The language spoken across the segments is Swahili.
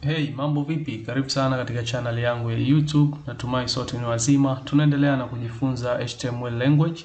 Hey, mambo vipi? Karibu sana katika channel yangu ya YouTube. Natumai sote ni wazima. Tunaendelea na kujifunza HTML language.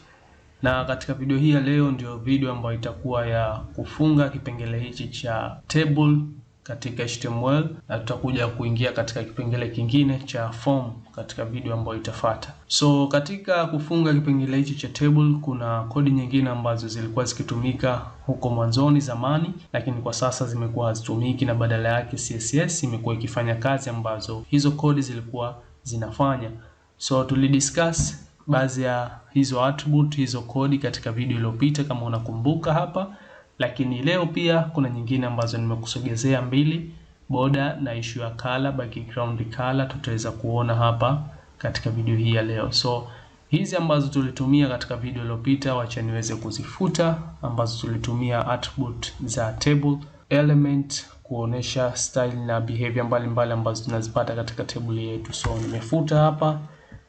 Na katika video hii ya leo ndio video ambayo itakuwa ya kufunga kipengele hichi cha table katika HTML, na tutakuja kuingia katika kipengele kingine cha form katika video ambayo itafuata. So katika kufunga kipengele hichi cha table kuna kodi nyingine ambazo zilikuwa zikitumika huko mwanzoni zamani, lakini kwa sasa zimekuwa hazitumiki na badala yake CSS imekuwa ikifanya kazi ambazo hizo kodi zilikuwa zinafanya. So tulidiscuss baadhi ya hizo attribute, hizo kodi katika video iliyopita kama unakumbuka hapa, lakini leo pia kuna nyingine ambazo nimekusogezea mbili, border na issue ya color, background color, tutaweza kuona hapa katika video hii ya leo. So hizi ambazo tulitumia katika video iliyopita wacha niweze kuzifuta, ambazo tulitumia attribute za table element kuonesha style na behavior mbalimbali ambazo tunazipata katika table yetu. So nimefuta hapa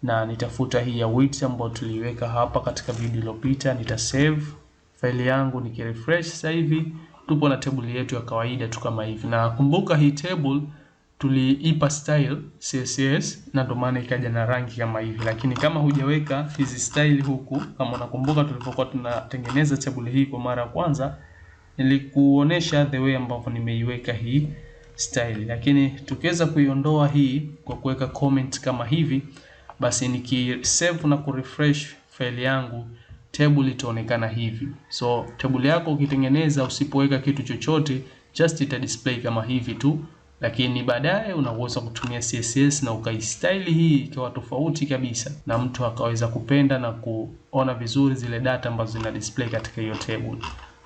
na nitafuta hii ya width ambayo tuliweka hapa katika video iliyopita. Nitasave file yangu, nikirefresh sasa hivi tupo na table yetu ya kawaida tu kama hivi. Na kumbuka hii table tuliipa style CSS na ndio maana ikaja na rangi kama hivi, lakini kama hujaweka hizi style huku, kama unakumbuka tulipokuwa tunatengeneza table hii kwa mara ya kwanza, nilikuonesha the way ambavyo nimeiweka hii style. Lakini tukiweza kuiondoa hii kwa kuweka comment kama hivi, basi nikisave na kurefresh file yangu, table itaonekana hivi. So table yako ukitengeneza usipoweka kitu chochote, just ita display kama hivi tu, lakini baadaye unaweza kutumia CSS na ukaistyle hii ikawa tofauti kabisa, na mtu akaweza kupenda na kuona vizuri zile data ambazo zina display katika hiyo table.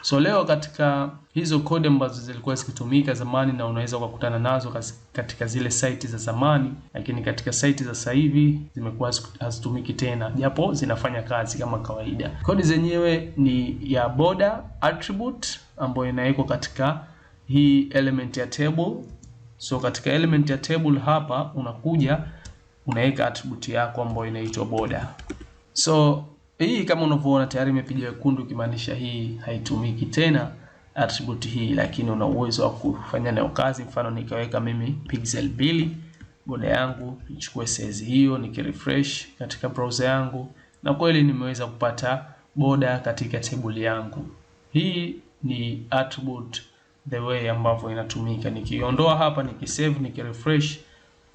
So leo katika hizo code ambazo zilikuwa zikitumika zamani na unaweza kukutana nazo katika zile site za zamani, lakini katika site za sasa hivi zimekuwa hazitumiki tena, japo zinafanya kazi kama kawaida. Code zenyewe ni ya border attribute ambayo inawekwa katika hii element ya table. So katika element ya table hapa unakuja unaweka attribute yako ambayo inaitwa border. So hii kama unavyoona tayari imepiga wekundu, kimaanisha hii haitumiki tena attribute hii, lakini una uwezo wa kufanya nayo kazi. Mfano nikaweka mimi pixel 2 border yangu, nichukue size hiyo, nikirefresh katika browser yangu, na kweli nimeweza kupata border katika table yangu. Hii ni attribute the way ambavyo inatumika. Nikiondoa hapa, nikisave, nikirefresh,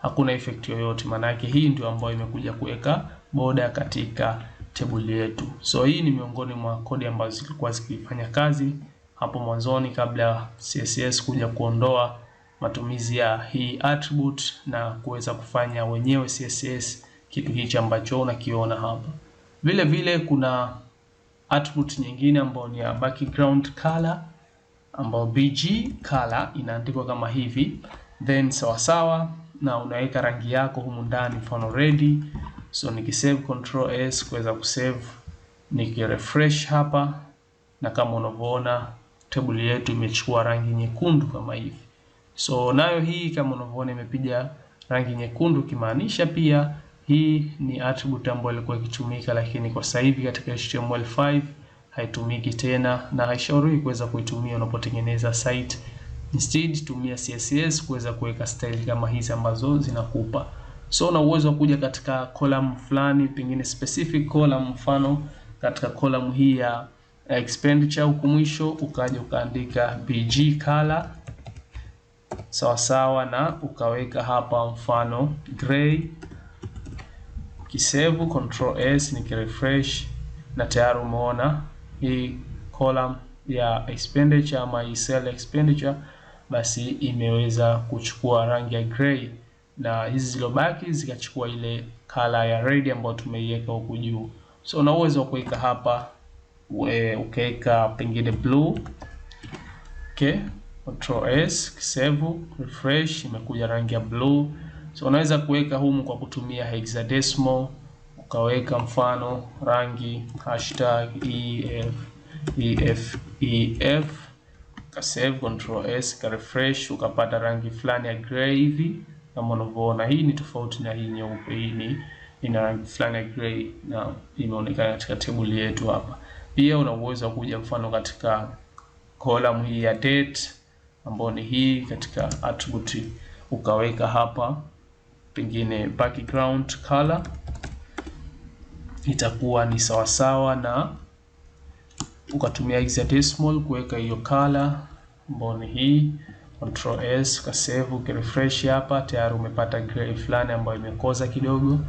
hakuna effect yoyote, maana yake hii ndio ambayo imekuja kuweka border katika table yetu. So hii ni miongoni mwa kodi ambazo zilikuwa zikifanya kazi hapo mwanzoni kabla CSS kuja kuondoa matumizi ya hii attribute na kuweza kufanya wenyewe CSS kitu hichi ambacho unakiona hapa. Vile vile kuna attribute nyingine ambayo ni ya background color, ambayo BG color inaandikwa kama hivi, then sawa na unaweka rangi yako humu ndani, mfano red. So nikisave control S kuweza kusave, nikirefresh hapa, na kama unavyoona table yetu imechukua rangi nyekundu kama hivi. So nayo hii kama unavyoona imepiga rangi nyekundu, kimaanisha pia hii ni attribute ambayo ilikuwa ikitumika, lakini kwa sasa hivi katika HTML5 haitumiki tena na haishauriwi kuweza kuitumia unapotengeneza site. Instead tumia CSS kuweza kuweka style kama hizi ambazo zinakupa. So una uwezo wa kuja katika column fulani, pengine specific column, mfano katika column hii ya expenditure huku mwisho ukaja ukaandika BG color sawa na ukaweka hapa mfano gray. Kisave control S, nikirefresh, na tayari umeona hii column ya expenditure ama hii cell expenditure basi imeweza kuchukua rangi ya gray, na hizi zilobaki zikachukua ile color ya red ambayo tumeiweka huku juu. So una uwezo wa kuweka hapa ukaweka pengine blue. Okay, control S, save, refresh, imekuja rangi ya blue. So unaweza kuweka humu kwa kutumia hexadecimal, ukaweka mfano rangi #EF, ka save, control S, ka refresh, ukapata rangi fulani ya gray hivi kama unavyoona. Hii ni tofauti na hii nyeupe, hii ina rangi fulani ya gray na imeonekana katika table yetu hapa. Pia una uwezo wa kuja mfano katika column hii ya date ambayo ni hii katika attribute ukaweka hapa pengine background color, itakuwa ni sawasawa na ukatumia hexadecimal kuweka hiyo color ambayo ni hii. Control S ukasave, ukirefresh hapa tayari umepata gray fulani ambayo imekoza kidogo.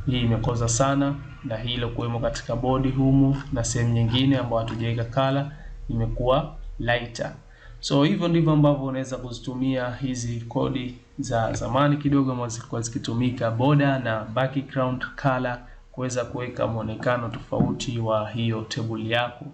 Hii imekoza sana, na hii ile kuwemo katika body humu na sehemu nyingine ambayo hatujaweka color imekuwa lighter. So hivyo ndivyo ambavyo unaweza kuzitumia hizi kodi za zamani kidogo ambazo zilikuwa zikitumika, border na background color, kuweza kuweka muonekano tofauti wa hiyo table yako.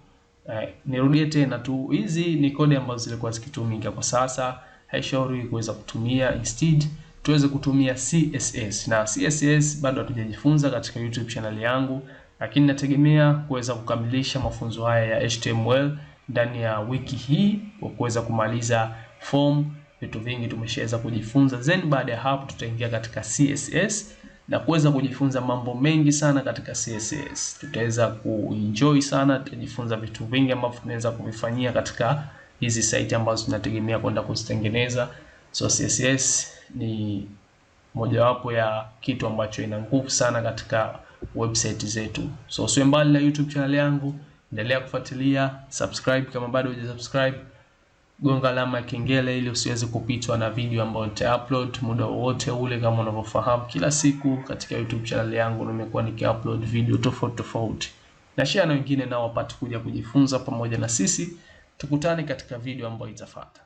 Nirudie tena tu, hizi ni kodi ambazo zilikuwa zikitumika. Kwa sasa haishauri kuweza kutumia, instead tuweze kutumia CSS, na CSS bado hatujajifunza katika YouTube channel yangu, lakini nategemea kuweza kukamilisha mafunzo haya ya HTML ndani ya wiki hii kwa kuweza kumaliza form. Vitu vingi tumeshaweza kujifunza, then baada ya hapo tutaingia katika CSS na kuweza kujifunza mambo mengi sana katika CSS. Tutaweza kuenjoy sana, tutajifunza vitu vingi ambavyo tunaweza kuvifanyia katika hizi site ambazo tunategemea kwenda kuzitengeneza. So CSS ni mojawapo ya kitu ambacho ina nguvu sana katika website zetu. So usiwe mbali na YouTube channel yangu, endelea kufuatilia, subscribe kama bado hujasubscribe, gonga alama ya kengele ili usiweze kupitwa na video ambayo nita-upload muda wote ule. Kama unavyofahamu, kila siku katika YouTube channel yangu nimekuwa niki-upload video tofauti tofauti, na share na wengine nao wapate kuja kujifunza pamoja na sisi. Tukutane katika video ambayo itafuata.